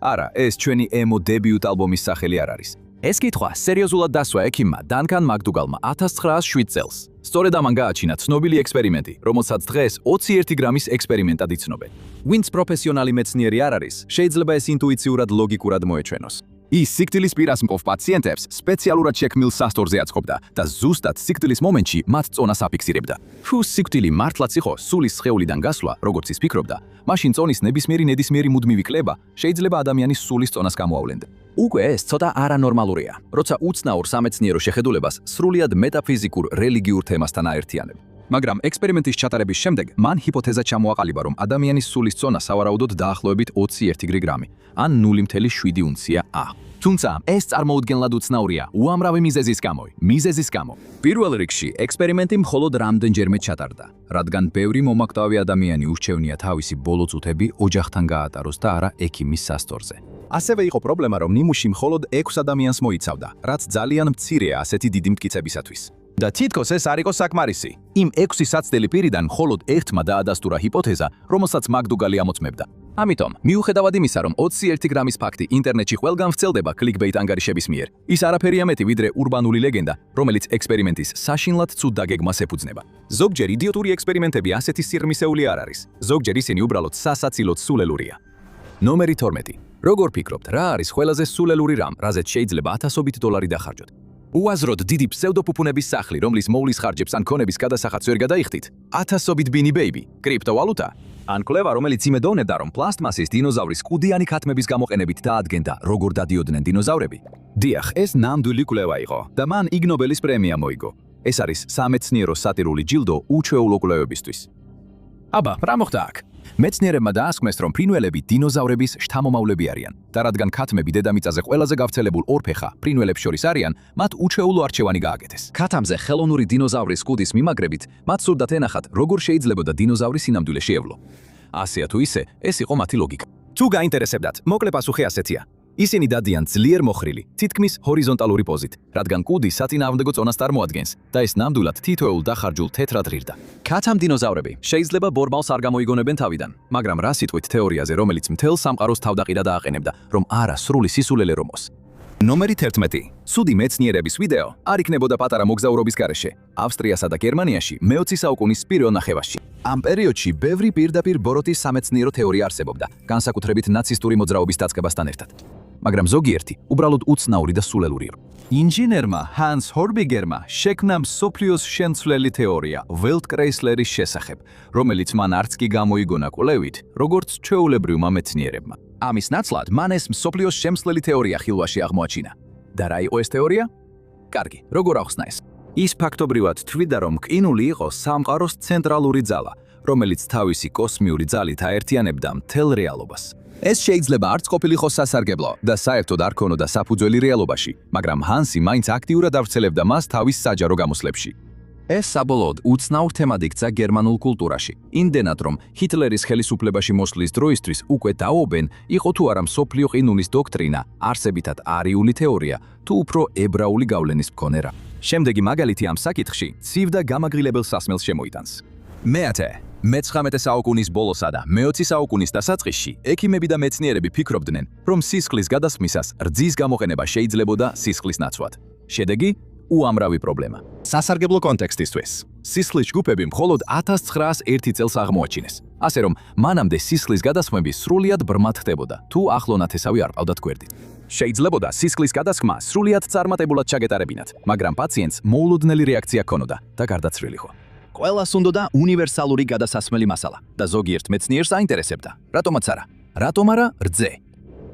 არა, ეს ჩვენი ემო დებიუტ ალბომის სახელი არ არის. ეს კითხვა სერიოზულად დასვა ექიმმა დანკან მაკდუგალმა 1907 წელს. სწორედ ამან გააჩინა ცნობილი ექსპერიმენტი, რომელსაც დღეს 21 გრამის ექსპერიმენტად იცნობენ. ვინც პროფესიონალი მეცნიერი არ არის, შეიძლება ეს ინტუიციურად ლოგიკურად მოეჩვენოს. ის სიკვდილის პირას მყოფ პაციენტებს სპეციალურად შექმნილ სასტორზე აწყობდა და ზუსტად სიკვდილის მომენტში მათ წონას აფიქსირებდა. თუ სიკვდილი მართლაც იყო სულის სხეულიდან გასვლა, როგორც ის ფიქრობდა, მაშინ წონის ნებისმიერი მუდმივი კლება შეიძლება ადამიანის სულის წონას გამოავლენდა. უკვე ეს ცოტა არანორმალურია, როცა უცნაურ სამეცნიერო შეხედულებას სრულიად მეტაფიზიკურ რელიგიურ თემასთან აერთიანებ. მაგრამ ექსპერიმენტის ჩატარების შემდეგ მან ჰიპოთეზა ჩამოაყალიბა, რომ ადამიანის სულის წონა სავარაუდოდ დაახლოებით 21 გრამი, ან 0.7 უნცია ა. თუმცა ეს წარმოუდგენლად უცნაურია უამრავი მიზეზის გამო. პირველ რიგში ექსპერიმენტი მხოლოდ რამდენჯერმე ჩატარდა, რადგან ბევრი მომაკვდავი ადამიანი ურჩევნია თავისი ბოლო წუთები ოჯახთან გაატაროს და არა ექიმის სასტორზე. ასევე იყო პრობლემა, რომ ნიმუში მხოლოდ 6 ადამიანს მოიცავდა, რაც ძალიან მცირეა ასეთი დიდი მტკიცებისათვის. და თითქოს ეს არ იყო საკმარისი. იმ 6 საცდელი პირიდან მხოლოდ ერთმა დაადასტურა ჰიპოთეზა, რომელსაც მაკდუგალი ამოწმებდა. ამიტომ, მიუხედავად იმისა, რომ 21 გრამის ფაქტი ინტერნეტში ყველგან ვრცელდება კლიკბეიტ ანგარიშების მიერ, ის არაფერია მეტი ვიდრე ურბანული ლეგენდა, რომელიც ექსპერიმენტის საშინლად ცუდ დაგეგმას ეფუძნება. ზოგჯერ იდიოტური ექსპერიმენტები ასეთი სიღრმისეული არ არის. ზოგჯერ ისინი უბრალოდ სასაცილოდ სულელურია. ნომერი 12. როგორ ფიქრობთ, რა არის ყველაზე სულელური რამ, რაზეც შეიძლება $1000 დახარჯოთ? უაზროდ დიდი ფსევდოფუფუნების სახლი, რომლის მოვლის ხარჯებს ან ქონების გადასახადს ვერ გადაიხდით? 1000 ბინი ბეიბი, კრიპტოვალუტა? ან კვლევა, რომელიც იმედოვნებდა, რომ პლასტმასის დინოზავრის კუდიანი ქათმების გამოყენებით დაადგენდა, როგორ დადიოდნენ დინოზავრები? დიახ, ეს ნამდვილი კვლევა იყო და მან იგ ნობელის პრემია მოიგო. ეს არის სამეცნიერო სატირული ჯილდო უჩვეულო კვლევებისთვის. აბა, რა მოხდა აქ? მეცნიერებმა დაასკვნეს, რომ ფრინველები დინოზავრების შთამომავლები არიან და რადგან ქათმები დედამიწაზე ყველაზე გავრცელებულ ორფეხა ფრინველებს შორის არიან, მათ უჩვეულო არჩევანი გააკეთეს. ქათამზე ხელოვნური დინოზავრის კუდის მიმაგრებით, მათ სურდათ ენახათ, როგორ შეიძლებოდა დინოზავრი სინამდვილე შეევლო. ასეა თუ ისე, ეს იყო მათი ლოგიკა. თუ გაინტერესებდათ, მოკლე პასუხი ასეთია. ისინი დადიან ძლიერ მოხრილი, თითქმის ჰორიზონტალური პოზით, რადგან კუდი საწინააღმდეგო წონას წარმოადგენს და ეს ნამდვილად თითოეულ დახარჯულ თეთრად ღირდა. ქათამ დინოზავრები შეიძლება ბორბალს არ გამოიგონებენ თავიდან, მაგრამ რა სიტყვით თეორიაზე, რომელიც მთელ სამყაროს თავდაყირა დააყენებდა, რომ არა სრული სისულელე რომოს. ნომერი 11. სუდი მეცნიერების ვიდეო არ იქნებოდა პატარა მოგზაურობის გარეშე, ავსტრიასა და გერმანიაში მე-20 საუკუნის პირველ ნახევარში. ამ პერიოდში ბევრი პირდაპირ ბოროტის სამეცნიერო თეორია არსებობდა, განსაკუთრებით ნაცისტური მოძრაობის დაწყებასთან ერთად. მაგრამ ზოგიერთი უბრალოდ უცნაური და სულელური იყო. ინჟინერმა ჰანს ჰორბიგერმა შექმნა მსოფლიოს შემცვლელი თეორია ველტკრეისლერის შესახებ, რომელიც მან არც კი გამოიგონა კვლევით, როგორც ჩვეულებრივმა მეცნიერებმა. ამის ნაცვლად მან ეს მსოფლიოს შემცვლელი თეორია ხილვაში აღმოაჩინა. და რა იყო ეს თეორია? კარგი, როგორ ახსნა ეს? ის ფაქტობრივად თვლიდა, რომ კინული იყო სამყაროს ცენტრალური ძალა, რომელიც თავისი კოსმიური ძალით აერთიანებდა მთელ რეალობას. ეს შეიძლება არც ყოფილიყო სასარგებლო და საერთოდ არ ქონოდა საფუძველი რეალობაში, მაგრამ ჰანსი მაინც აქტიურად ავრცელებდა მას თავის საჯარო გამოსვლებში. ეს საბოლოოდ უცნაურ თემად იქცა გერმანულ კულტურაში. იმდენად, რომ ჰიტლერის ხელისუფლებაში მოსვლის დროისთვის უკვე დაობენ, იყო თუ არა მსოფლიო ყინულის დოქტრინა, არსებითად არიული თეორია, თუ უფრო ებრაული გავლენის მქონე რა. შემდეგი მაგალითი ამ საკითხში ცივ და გამაგრილებელ სასმელს შემოიტანს. მე-19 საუკუნის ბოლოსა და მე-20 საუკუნის დასაწყისში ექიმები და მეცნიერები ფიქრობდნენ, რომ სისხლის გადასხმისას რძის გამოყენება შეიძლებოდა სისხლის ნაცვლად. შედეგი უამრავი პრობლემა. სასარგებლო კონტექსტისთვის. სისხლის ჯგუფები მხოლოდ 1901 წელს აღმოაჩინეს. ასე რომ, მანამდე სისხლის გადასხმები სრულიად ბრმად ხდებოდა, თუ ახლო ნათესავი არ ყავდათ გვერდით. შეიძლებოდა სისხლის გადასხმა სრულიად წარმატებულად ჩაგეტარებინათ, მაგრამ პაციენტს მოულოდნელი რეაქცია ჰქონოდა და გარდაცვლილიყო. ყველას უნდოდა უნივერსალური გადასასმელი მასალა და ზოგიერთ მეცნიერს აინტერესებდა. რატომაც არა? რატომ არა რძე?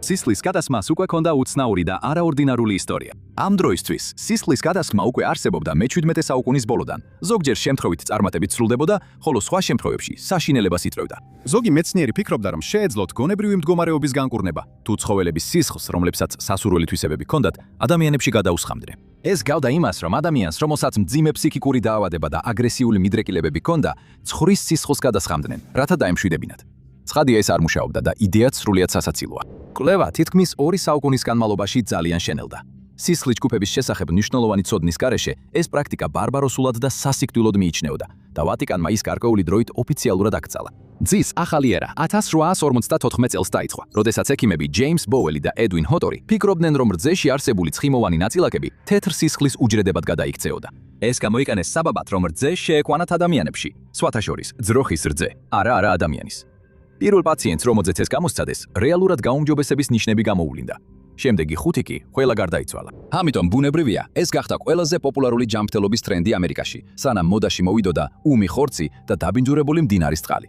სისხლის გადასხმას უკვე ჰქონდა უცნაური და არაორდინარული ისტორია. ამ დროისთვის სისხლის გადასხმა უკვე არსებობდა მე-17 საუკუნის ბოლოდან. ზოგჯერ შემთხვევით წარმატებით სრულდებოდა, ხოლო სხვა შემთხვევებში საშინელებას იწვევდა. ზოგი მეცნიერი ფიქრობდა, რომ შეეძლოთ გონებრივი მდგომარეობის განკურნება, თუ ცხოველების სისხლს, რომლებსაც სასურველი თვისებები ჰქონდათ, ადამიანებში გადაუსხამდნენ. ეს გავდა იმას, რომ ადამიანს, რომელსაც მძიმე ფსიქიკური დაავადება და აგრესიული მიდრეკილებები ჰქონდა, ცხრის სისხლს გადასხამდნენ, რათა დაემშვიდებინათ. ცხადია, ეს არ მუშაობდა და იდეაც სრულიად სასაცილოა. კვლევა თითქმის 2 საუკუნის განმავლობაში ძალიან შენელდა. სისხლის ჯგუფების შესახებ მნიშვნელოვანი ცოდნის გარეშე ეს პრაქტიკა ბარბაროსულად და სასიკვდილოდ მიიჩნეოდა და ვატიკანმა ის გარკვეული დროით ოფიციალურად აკრძალა. ძის ახალი ერა 1854 წელს დაიწყო, როდესაც ექიმები ჯეიმს ბოუელი და ედვინ ჰოტორი ფიქრობდნენ, რომ რძეში არსებული ცხიმოვანი ნაწილაკები თეთრ სისხლის უჯრედებად გადაიქცეოდა. ეს გამოიყენეს საბაბად, რომ რძე შეეკვანათ ადამიანებში, სხვათა შორის ძროხის რძე, არა ადამიანის. პირველ პაციენტს, რომელზეც ეს გამოსცადეს, რეალურად გაუმჯობესების ნიშნები გამოუვლინდა. შემდეგი 5 კი ყველა გარდაიცვალა. ამიტომ ბუნებრივია, ეს გახდა ყველაზე პოპულარული ჯანმრთელობის ტრენდი ამერიკაში, სანამ მოდაში მოვიდოდა უმი ხორცი და დაბინჯურებული მდინარის წყალი.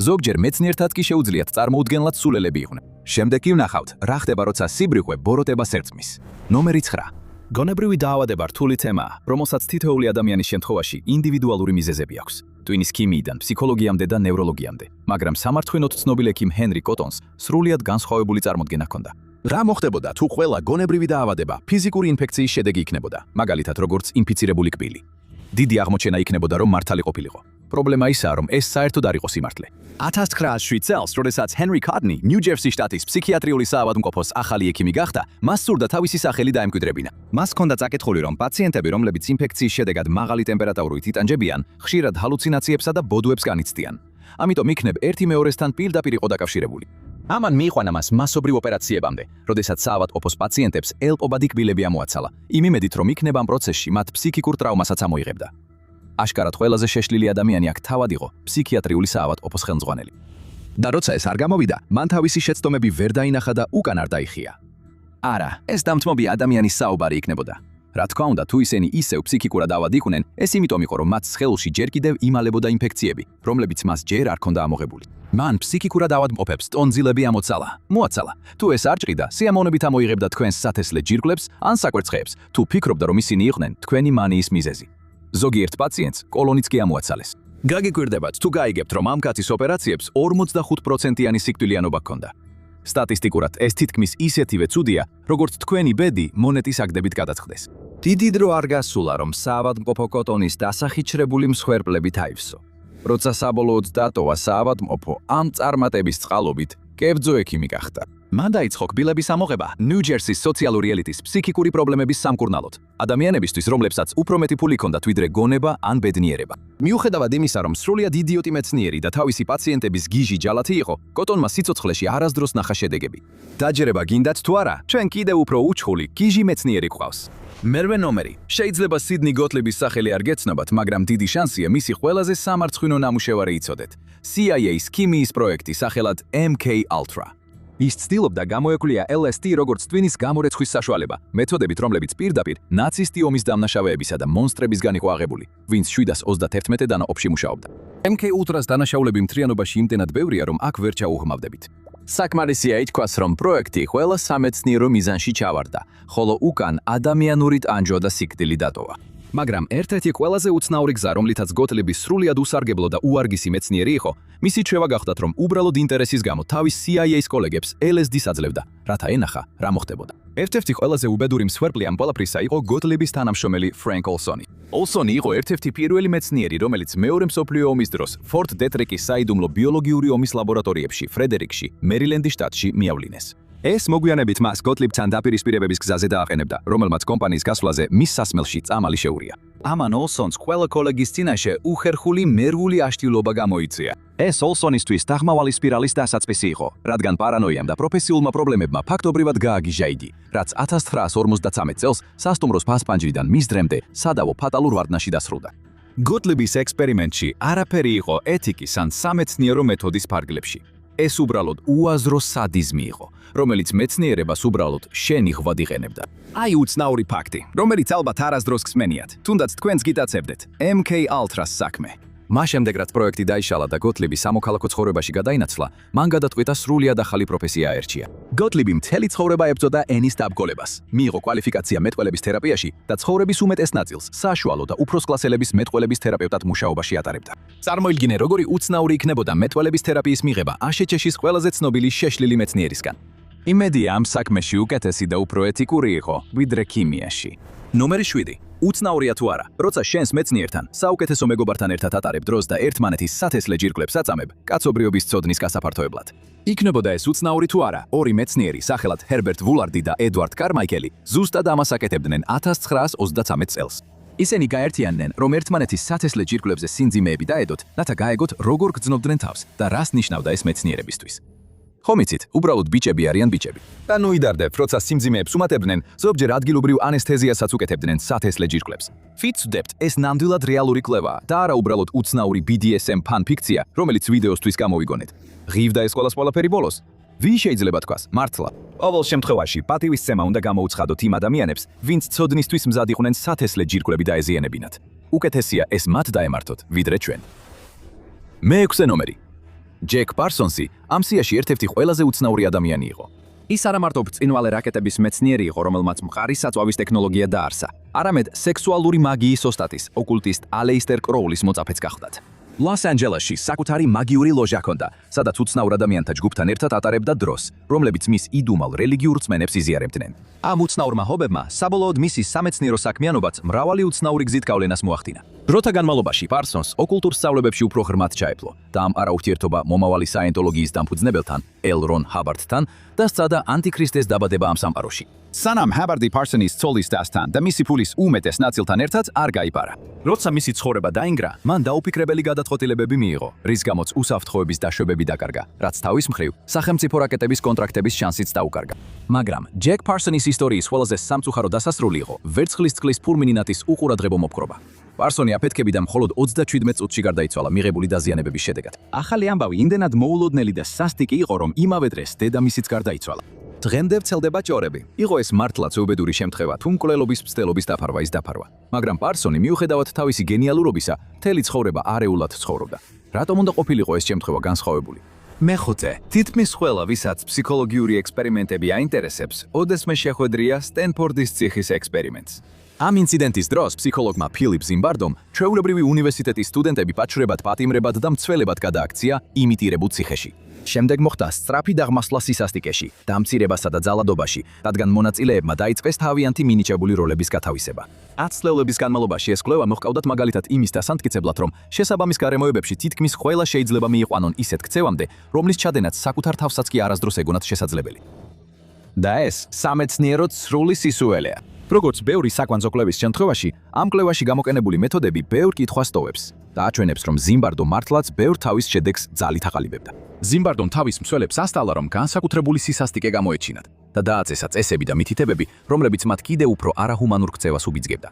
ზოგჯერ მეცნიერთად კი შეუძლიათ წარმოუდგენლად სულელები იყვნენ. შემდეგ კი ვნახავთ, რა ხდება, როცა სიბრიყვე ბოროტებას ერწყმის. ნომერი 9. გონებრივი დაავადება რთული თემაა, რომელსაც თითოეული ადამიანის შემთხვევაში ინდივიდუალური მიზეზები აქვს. ტვინის ქიმიიდან, ფსიქოლოგიამდე და ნევროლოგიამდე, მაგრამ სამართლიანოდ ცნობილ ექიმ ჰენრი კოტონს სრულიად განსხვავებული წარმოდგენა ჰქონდა. რა მოხდებოდა თუ ყველა გონებრივი დაავადება ფიზიკური ინფექციის შედეგი იქნებოდა, მაგალითად როგორც ინფიცირებული კბილი. დიდი აღმოჩენა იქნებოდა, რომ მართალი ყოფილიყო. პრობლემა ისაა, რომ ეს საერთოდ არ იყო სიმართლე. 1907 წელს, როდესაც ჰენრი კოტონი ნიუ-ჯერსის შტატის ფსიქიატრიული საავადმყოფოს ახალი ექიმი გახდა, მას სურდა თავისი სახელი დაემკვიდრებინა. მას ჰქონდა წაკითხული, რომ პაციენტები, რომლებიც ინფექციის შედეგად მაღალი ტემპერატურით იტანჯებიან, ხშირად ჰალუცინაციებსა და ბოდუებს განიცდიან. ამიტომ იქნებ ერთი მეორესთან პირდაპირ იყო დაკავშირებული. ამან მიიყვანა მას მასობრივ ოპერაციებამდე, როდესაც საავადმყოფოს პაციენტებს ელპობადი კბილები ამოაცალა, იმ იმედით, რომ იქნება ამ პროცესში მათ ფსიქიკურ ტრავმასაც ამოიღებდა. აშკარად ყველაზე შეშლილი ადამიანი აქ თავად იყო ფსიქიატრიული საავადმყოფოს ხელმძღვანელი. და როცა ეს არ გამოვიდა, მან თავისი შეცდომები ვერ დაინახა და უკან არ დაიხია. არა, ეს დამთმობი ადამიანის საუბარი იქნებოდა. რა თქმა უნდა, თუ ისინი ისევ ფსიქიკურად ავად იყვნენ, ეს იმიტომ იყო, რომ მათ სხეულში ჯერ კიდევ იმალებოდა ინფექციები, რომლებიც მას ჯერ არ ჰქონდა ამოღებული. მან ფსიქიკურად ავადმყოფებს ტონზილები მოაცალა. თუ ეს არ ჭრიდა, სიამოვნებით ამოიღებდა თქვენს სათესლე ჯირკვლებს ან საკვერცხეებს, თუ ფიქრობდა, რომ ისინი იყვნენ თქვენი მანიის მიზეზი. ზოგიერთ პაციენტს კოლონიც კი ამოაცალეს. გაგიკვირდებათ, თუ გაიგებთ, რომ ამ კაცის ოპერაციებს 45%-იანი სიკვდილიანობა ჰქონდა. სტატისტიკურად ეს თითქმის ისეთივე ცუდია, როგორც თქვენი ბედი მონეტის აგდებით გადაწყდეს. დიდი დრო არ გასულა, რომ საავადმყოფო კოტონის დასახიჩრებული მსხვერპლებით აივსო. როცა საბოლოოდ დატოვა საავადმყოფო, ამ წარმატების წყალობით კერძო ექიმი გახდა. მან დაიწყო კბილების ამოღება ნიუ-ჯერსის სოციალური ელიტის ფსიქიკური პრობლემების სამკურნალოდ. ადამიანებისთვის, რომლებსაც უფრო მეტი ფული ჰქონდათ ვიდრე გონება ან ბედნიერება. მიუხედავად იმისა, რომ სრულიად იდიოტი მეცნიერი და თავისი პაციენტების გიჟი ჯალათი იყო, კოტონმა სიცოცხლეში არასდროს ნახა შედეგები. დაჯერება გინდათ თუ არა, ჩვენ კიდევ უფრო უჩხული გიჟი მეცნიერი გვყავს. მერვე ნომერი. შეიძლება სიდნი გოტლიბის სახელი არ გეცნობათ, მაგრამ დიდი შანსია მისი ყველაზე სამარცხვინო ნამუშევარი იცოდეთ. CIA-ის ქიმიის პროექტი სახელად MK Ultra. ის ცდილობდა გამოეკვლია LSD როგორც ტვინის გამორეცხვის საშუალება, მეთოდებით, რომლებიც პირდაპირ ნაცისტი ომის დამნაშავეებისა და მონსტრებისგან იყო აღებული, ვინც 731-დან ოფში მუშაობდა. MK Ultra-ს დანაშაულები მთლიანობაში იმდენად ბევრია, რომ აქ ვერ ჩაუღმავდებით. საკმარისია ითქვას, რომ პროექტი ყველა სამეცნიერო მიზანში ჩავარდა, ხოლო უკან ადამიანური ტანჯვა და სიკვდილი დატოვა. მაგრამ ერთ-ერთი ყველაზე უცნაური გზა, რომლითაც გოტლიბი სრულიად უსარგებლო და უარგისი მეცნიერი იყო, მისი ჩვევა გახდათ, რომ უბრალოდ ინტერესის გამო თავის CIA-ის კოლეგებს LSD-ს აძლევდა, რათა ენახა, რა მოხდებოდა. ერთ-ერთი ყველაზე უბედური მსხვერპლი ამ ყველაფრისა იყო გოტლიბის თანამშრომელი ფრენკ ოლსონი. ოლსონი იყო ერთ-ერთი პირველი მეცნიერი, რომელიც მეორე მსოფლიო ომის დროს ფორტ დეტრიკის საიდუმლო ბიოლოგიური ომის ლაბორატორიებში, ფრედერიკში, მერილენდის შტატში მიავლინეს. ეს მოგვიანებით მას გოტლიბთან დაპირისპირებების გზაზე დააყენებდა, რომელმაც კომპანიის გასვლაზე მის სასმელში წამალი შეურია. ამან ოლსონს ყველა კოლეგის წინაშე უხერხული მერვული აშტილობა გამოიწვია. ეს ოლსონისთვის დაღმავალი სპირალის დასაწყისი იყო, რადგან პარანოიამ და პროფესიულმა პრობლემებმა ფაქტობრივად გააგიჟა იგი, რაც 1953 წელს სასტუმროს ფასპანჯრიდან მის დრემდე სადავო ფატალურ ვარდნაში დასრულდა. გოტლიბის ექსპერიმენტში არაფერი იყო ეთიკის ან სამეცნიერო მეთოდის ფარგლებში. ეს უბრალოდ უაზრო სადიზმი იყო, რომელიც მეცნიერებას უბრალოდ შენი ღვად იყენებდა. აი უცნაური ფაქტი, რომელიც ალბათ არასდროს გსმენიათ, თუნდაც თქვენც გიტაცებდეთ, MK Ultra-ს საქმე. მას შემდეგ, რაც პროექტი დაიშალა და გოტლიბი სამოქალაქო ცხოვრებაში გადაინაცვლა, მან გადაწყვიტა სრულიად ახალი პროფესია აერჩია. გოტლიბი მთელი ცხოვრება ებრძოდა ენის დაბგოლებას, მიიღო კვალიფიკაცია მეტყველების თერაპიაში და ცხოვრების უმეტეს ნაწილს საშუალო და უფროს კლასელების მეტყველების თერაპევტად მუშაობაში ატარებდა. წარმოიდგინე, როგორი უცნაური იქნებოდა მეტყველების თერაპიის მიღება აშეჩეშის ყველაზე ცნობილი შეშლილი მეცნიერისგან. იმედია ამ საქმეში უკეთესი და უფრო ეთიკური იყო, ვიდრე ქიმიაში. ნომერი 7. უცნაურია თუ არა, როცა შენს მეცნიერთან, საუკეთესო მეგობართან ერთად ატარებ დროს და ერთმანეთის სათესლე ჯირკვლებს აწამებ, კაცობრიობის ცოდნის გასაფართოებლად. იქნებოდა ეს უცნაური თუ არა, ორი მეცნიერი, სახელად ჰერბერტ ვულარდი და ედვარდ კარმაიკელი, ზუსტად ამას აკეთებდნენ 1933 წელს. ისინი გაერთიანდნენ, რომ ერთმანეთის სათესლე ჯირკვლებზე სინძიმეები დაედოთ, რათა გაეგოთ, როგორ გრძნობდნენ თავს და რას ნიშნავდა ეს მეცნიერებისთვის. ხომ იცით, უბრალოდ ბიჭები არიან ბიჭები. და ნუ იდარდებ, როცა სიმძიმეებს უმატებდნენ, ზოგჯერ ადგილობრივ ანესთეზიასაც უკეთებდნენ სათესლე ჯირკვლებს. ვფიქრობთ, ეს ნამდვილად რეალური კვლევაა და არა უბრალოდ უცნაური BDSM ფან-ფიქცია, რომელიც ვიდეოსთვის გამოვიგონეთ. ღირდა ეს ყველაფერი ბოლოს. ვინ შეიძლება თქვას, მართლა? ყოველ შემთხვევაში, პატივისცემა უნდა გამოუცხადოთ იმ ადამიანებს, ვინც ცოდნისთვის მზად იყვნენ სათესლე ჯირკვლები დაეზიანებინათ. უკეთესია ეს მათ დაემართოთ, ვიდრე ჩვენ. მეექვსე ნომერი. ჯეკ პარსონსი ამ სიაში ერთ-ერთი ყველაზე უცნაური ადამიანი იყო. ის არა მარტო ბრწყინვალე რაკეტების მეცნიერი იყო, რომელმაც მყარი საწვავის ტექნოლოგია დაარსა, არამედ სექსუალური მაგიის ოსტატის, ოკულტისტ ალეისტერ კროულის მოწაფეც გახლდათ. ლოს-ანჯელესში საკუთარი მაგიური ლოჟა ჰქონდა, სადაც უცნაურ ადამიანთა ჯგუფთან ერთად ატარებდა დროს, რომლებიც მის იდუმალ რელიგიურ რწმენებს იზიარებდნენ. ამ უცნაურმა ჰობებმა საბოლოოდ მისი სამეცნიერო საქმიანობაც მრავალი უცნაური გზით გავლენას მოახდინა. დროთა განმავლობაში პარსონს ოკულტურ სწავლებებში უფრო ღრმად ჩაეფლო და ამ არაურთიერთობა მომავალი საენტოლოგიის დამფუძნებელთან, ელ რონ ჰაბარდთან და სცადა ანტიქრისტეს დაბადება ამ სამყაროში. სანამ ჰაბარდი პარსონის ცოლის დასთან და მისი ფულის უმეტეს ნაწილთან ერთად არ გაიპარა. როცა მისი ცხოვრება დაინგრა, მან დაუფიქრებელი გადაწყვეტილებები მიიღო, რის გამოც უსაფრთხოების დაშვებები დაკარგა, რაც თავის მხრივ სახელმწიფო რაკეტების კონტრაქტების შანსიც დაუკარგა. მაგრამ ჯეკ პარსონის ისტორიის ყველაზე სამწუხარო დასასრული იყო ვერცხლის წყლის ფულმინატის უყურადღებო მოპყრობა. პარსონი აფეთქებიდან მხოლოდ 27 წუთში გარდაიცვალა მიღებული დაზიანებების შედეგად. ახალი ამბავი იმდენად მოულოდნელი და სასტიკი იყო, რომ იმავე დღეს დედამისიც გარდაიცვალა. დღემდე ვრცელდება ჭორები. იყო ეს მართლაც უბედური შემთხვევა, თუ მკვლელობის მცდელობის დაფარვა ის დაფარვა. მაგრამ პარსონი მიუხედავად თავისი გენიალურობისა, მთელი ცხოვრება არეულად ცხოვრობდა. რატომ უნდა ყოფილიყო ეს შემთხვევა განსხვავებული? მეხუთე. თითქმის ყველა, ვისაც ფსიქოლოგიური ექსპერიმენტები აინტერესებს, ოდესმე შეხვედრია სტენფორდის ციხის ექსპერიმენტს. ამ ინციდენტის დროს ფსიქოლოგმა ფილიპ ზიმბარდომ ჩვეულებრივი უნივერსიტეტის სტუდენტები პაჩვრებად, პატიმრებად და მცველებად გადააქცია იმიტირებულ ციხეში. შემდეგ მოხდა სწრაფი დაღმასვლა სისასტიკეში, დამცირებასა და ძალადობაში, რადგან მონაწილეებმა დაიწყეს თავიანთი მინიჭებული როლების გათავისება. 10 წლების განმავლობაში ეს კვლევა მოჰყავდათ მაგალითად იმის დასანტკიცებლად, რომ შესაბამის გარემოებებში თითქმის ყველა შეიძლება მიიყვანონ ისეთ ქცევამდე, რომლის ჩადენაც საკუთარ თავსაც კი არასდროს ეგონათ შესაძლებელი. და ეს სამეცნიეროდ სრული სისუელეა. როგორც ბევრი საკვანძო კვლევის შემთხვევაში, ამ კვლევაში გამოყენებული მეთოდები ბევრ კითხვას ტოვებს და აჩვენებს, რომ ზიმბარდო მართლაც ბევრ თავის შედეგს ძალით აყალიბებდა. ზიმბარდომ თავის მსვლელებს ასწავლა, რომ განსაკუთრებული სისასტიკე გამოეჩინათ და დააწესა წესები და მითითებები, რომლებიც მათ კიდევ უფრო არაჰუმანურ ქცევას უბიძგებდა.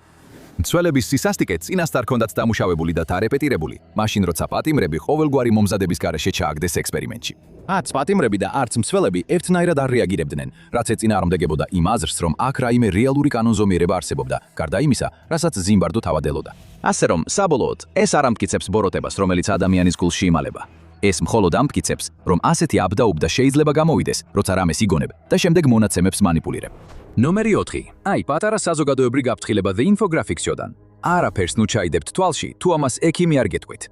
მცველების სისასტიკე წინასწარ ჰქონდათ დამუშავებული და დარეპეტირებული, მაშინ როცა პატიმრები ყოველგვარი მომზადების გარეშე ჩააგდეს ექსპერიმენტში. არც პატიმრები და არც მცველები ერთნაირად არ რეაგირებდნენ, რაც ეწინააღმდეგებოდა იმ აზრს, რომ აქ რაიმე რეალური კანონზომიერება არსებობდა, გარდა იმისა, რასაც ზიმბარდო თავად ელოდა. ასე რომ, საბოლოოდ, ეს არ ამტკიცებს ბოროტებას, რომელიც ადამიანის გულში იმალება. ეს მხოლოდ ამტკიცებს, რომ ასეთი აბდაუბდა შეიძლება გამოვიდეს, როცა რამეს იგონებ და შემდეგ მონაცემებს მანიპულირებ. ნომერი 4. აი, პატარა საზოგადოებრივი გაფრთხილება The Infographics-დან. არაფერს ნუ ჩაიდებთ თვალში, თუ ამას ექიმი არ გეტყვით.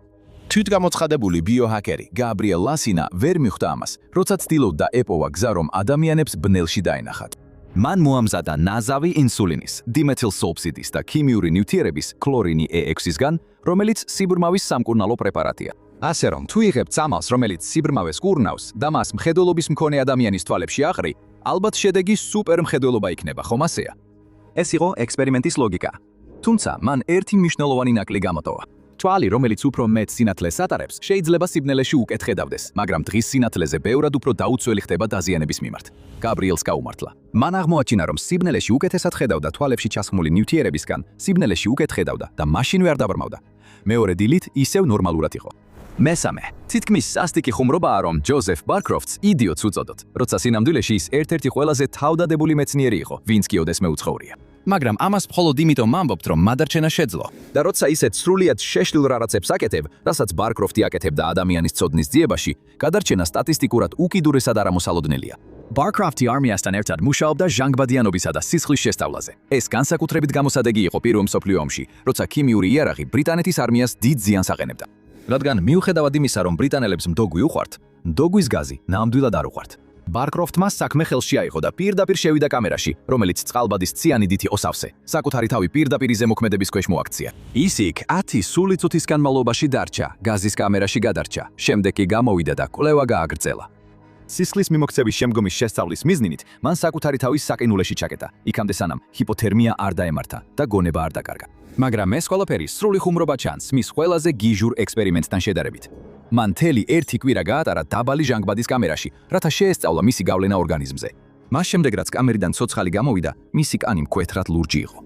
თვითგამოცხადებული ბიოჰაკერი გაბრიელ ლასინა ვერ მიხვდა ამას, როცა ცდილობდა ეპოვა გზა, რომ ადამიანებს ბნელში დაენახათ. მან მოამზადა ნაზავი ინსულინის, დიმეთილსულფიდის და ქიმიური ნივთიერების ქლორინი E6-ისგან, რომელიც სიბრმავის სამკურნალო პრეპარატია. ასე რომ, თუ იღებთ წამალს, რომელიც სიბრმავეს კურნავს და მას მხედველობის მქონე ადამიანის თვალებში აყრი, ალბათ შედეგი სუპერ მხედველობა იქნება, ხომ ასეა? ეს იყო ექსპერიმენტის ლოგიკა. თუმცა, მან ერთი მნიშვნელოვანი ნაკლი გამოტოვა. თვალი, რომელიც უფრო მეტ სინათლეს ატარებს, შეიძლება სიბნელეში უკეთ ხედავდეს, მაგრამ დღის სინათლეზე ბევრად უფრო დაუცველი ხდება დაზიანების მიმართ. გაბრიელს გაუმართლა. მან აღმოაჩინა, რომ სიბნელეში უკეთესად ხედავდა თვალებში ჩასხმული ნივთიერებისგან, სიბნელეში უკეთ ხედავდა და მაშინვე არ დაბრმავდა. მეორე დილით ისევ ნორმალურად იყო. მესამე, თითქმის სასტიკი ხუმრობაა, რომ ჯოზეფ ბარკროფტს იდიოტს უწოდოთ, როცა სინამდვილეში ის ერთ-ერთი ყველაზე თავდადებული მეცნიერი იყო, ვინც კი ოდესმე უცხოვრია. მაგრამ ამას მხოლოდ იმიტომ ამბობთ, რომ მადარჩენა შეძლო. და როცა ისეთ სრულიად შეშლილ რაღაცებს აკეთებ, რასაც ბარკროფტი აკეთებდა ადამიანის ცოდნის ძიებაში, გადარჩენა სტატისტიკურად უკიდურესად არამოსალოდნელია. ბარკროფტი არმიასთან ერთად მუშაობდა ჟანგბადიანობისა და სისხლის შესწავლაზე. ეს განსაკუთრებით გამოსადეგი იყო პირველ მსოფლიო ომში, როცა ქიმიური იარაღი ბრიტანეთის არმიას დიდ ზიანს აყენებდა. რადგან მიუხედავად იმისა, რომ ბრიტანელებს მდოგვი უყვართ, მდოგვის გაზი ნამდვილად არ უყვართ. ბარკროფტმა საქმე ხელში აიღო და პირდაპირ შევიდა კამერაში, რომელიც წყალბადის ციანიდით იყო სავსე. საკუთარი თავი პირდაპირ ზემოქმედების ქვეშ მოაქცია. ის იქ 10 სული წუთის განმავლობაში დარჩა, გაზის კამერაში გადარჩა, შემდეგ კი გამოვიდა და კვლევა გააგრძელა. სისხლის მიმოქცევის შემდგომი შესწავლის მიზნით, მან საკუთარი თავი საყინულეში ჩაკეტა, იქამდე სანამ ჰიპოთერმია არ დაემართა და გონება არ დაკარგა. მაგრამ ეს ყველაფერი სრული ხუმრობა ჩანს მის ყველაზე გიჟურ ექსპერიმენტთან შედარებით. მან მთელი ერთი კვირა გაატარა დაბალი ჟანგბადის კამერაში, რათა შეესწავლა მისი გავლენა ორგანიზმზე. მას შემდეგ, რაც კამერიდან ცოცხალი გამოვიდა, მისი კანი მკვეთრად ლურჯი იყო.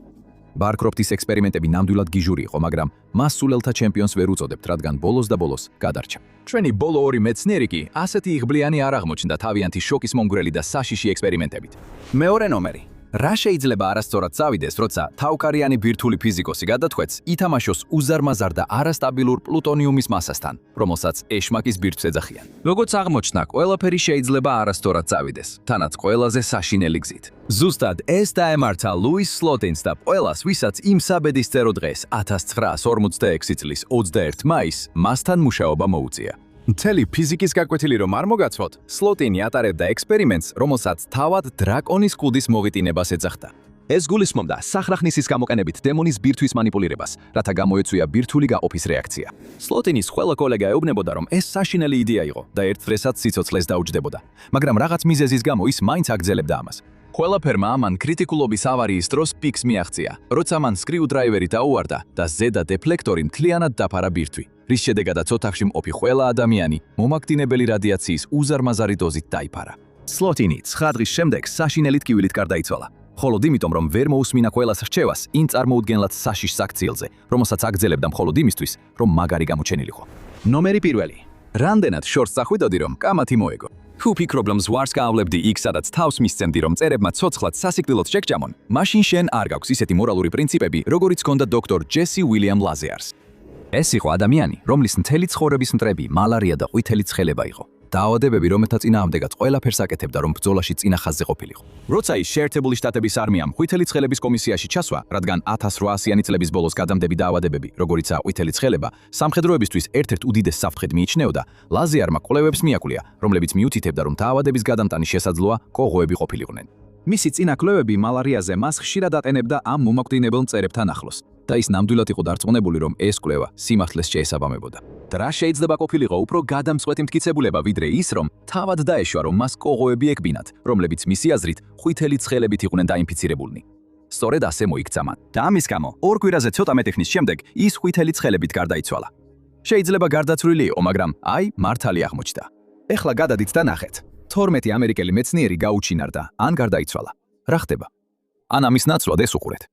ბარკროფტის ექსპერიმენტები ნამდვილად გიჟური იყო, მაგრამ მას სულელთა ჩემპიონს ვერ უწოდებთ, რადგან ბოლოს და ბოლოს გადარჩა. ჩვენი ბოლო ორი მეცნიერი კი ასეთი იღბლიანი არ აღმოჩნდა თავიანთი შოკის მომგვრელი და საშიში ექსპერიმენტებით. მეორე ნომერი. რა შეიძლება არასწორად წავიდეს, როცა თავკარიანი ბირთვული ფიზიკოსი გადაწყვეტს ითამაშოს უზარმაზარ და არასტაბილურ პლუტონიუმის მასასთან, რომელსაც ეშმაკის ბირთვს ეძახიან. როგორც აღმოჩნდა, ყველაფერი შეიძლება არასწორად წავიდეს, თანაც ყველაზე საშინელი გზით. ზუსტად ეს დაემართა ლუის სლოტინს და ყველას, ვისაც იმ საბედის წერო დღეს 1946 წლის 21 მაისს მასთან მუშაობა მოუწია. მთელი ფიზიკის გაკვეთილი რომ არ მოგაცვოთ, სლოტინი ატარებდა ექსპერიმენტს, რომელსაც თავად დრაკონის კუდის მოღიტინებას ეძახდა. ეს გულისხმობდა სახრახნისის გამოყენებით დემონის ბირთვის მანიპულირებას, რათა გამოეწვია ბირთვული გაყოფის რეაქცია. სლოტინის ყველა კოლეგა ეუბნებოდა, რომ ეს საშინელი იდეა იყო და ერთდრესაც სიცოცხლეს დაუჯდებოდა, მაგრამ რაღაც მიზეზის გამო ის მაინც აგრძელებდა ამას. ყველაფერმა ამან კრიტიკულობის ავარიის დროს პიკს მიაღწია, როცა მან სკრიუდრაივერი დაუვარდა და ზედა დეფლექტორი მთლიანად დაფარა ბირთვი, რის შედეგადაც ოთახში მყოფი ყველა ადამიანი მომაგდინებელი რადიაციის უზარმაზარი დოზით დაიფარა. სლოტინი 9 დღის შემდეგ საშინელით კივილით გარდაიცვალა. მხოლოდ იმიტომ, რომ ვერ მოусმინა ყველას რჩევას, იმ წარმოუდგენლად საშიშ საქციელზე, რომელსაც აგრძელებდა მხოლოდ იმისთვის, რომ მაგარი გამოჩენილიყო. ნომერი 1. რამდენად შორს წახვიდოდი, რომ კამათი მოეგო. თუ ფიქრობლებს ვარს გაავლებდი იქ, სადაც თავს მისცემდი, რომ წერებმა ცოცხლად სასიკვდილოდ შეგჭამონ, მაშინ შენ არ გაქვს ისეთი მორალური პრინციპები, როგორიც ჰქონდა დოქტორ ჯესი უილიამ ლაზეარს. ეს იყო ადამიანი, რომლის მთელი ცხოვრების მტრები მალარია და ყვითელი ცხელება იყო. დაავადებები, რომელთა წინააღმდეგაც ყველაფერს აკეთებდა, რომ ბრძოლაში წინა ხაზზე ყოფილიყო. როცა ის შეერთებული შტატების არმიამ ყვითელი ცხელების კომისიაში ჩასვა, რადგან 1800-იანი წლების ბოლოს გადამდები დაავადებები, როგორიცაა ყვითელი ცხელება, სამხედროებისთვის ერთ-ერთ უდიდეს საფრთხედ მიიჩნეოდა, ლაზიარმა კვლევებს მიაკვლია, რომლებიც მიუთითებდა, რომ დაავადების გადამტანი შესაძლოა კოღოები ყოფილიყვნენ. მისი წინა კვლევები მალარიაზე მას ხშირად ატენებდა ამ მომაკვდინებელ მწერებთან ახლოს და ის ნამდვილად იყო დარწმუნებული, რომ ეს კვლევა სიმართლეს შეესაბამებოდა. და რა შეიძლება ყოფილიყო უფრო გადამწყვეტი მტკიცებულება, ვიდრე ის, რომ თავად დაეშვა, რომ მას კოღოები ეკბინათ, რომლებიც მისი აზრით ყვითელი ცხელებით იყვნენ დაინფიცირებულნი. სწორედ ასე მოიქცა მან. და ამის გამო, ორ კვირაზე ცოტა მეტი ხნის შემდეგ ის ყვითელი ცხელებით გარდაიცვალა. შეიძლება გარდაცვლილი იყო, მაგრამ აი, მართალი აღმოჩნდა. ეხლა გადადით და ნახეთ. 12 ამერიკელი მეცნიერი გაუჩინარდა ან გარდაიცვალა. რა ხდება? ან ამის ნაცვლად ეს უყურეთ.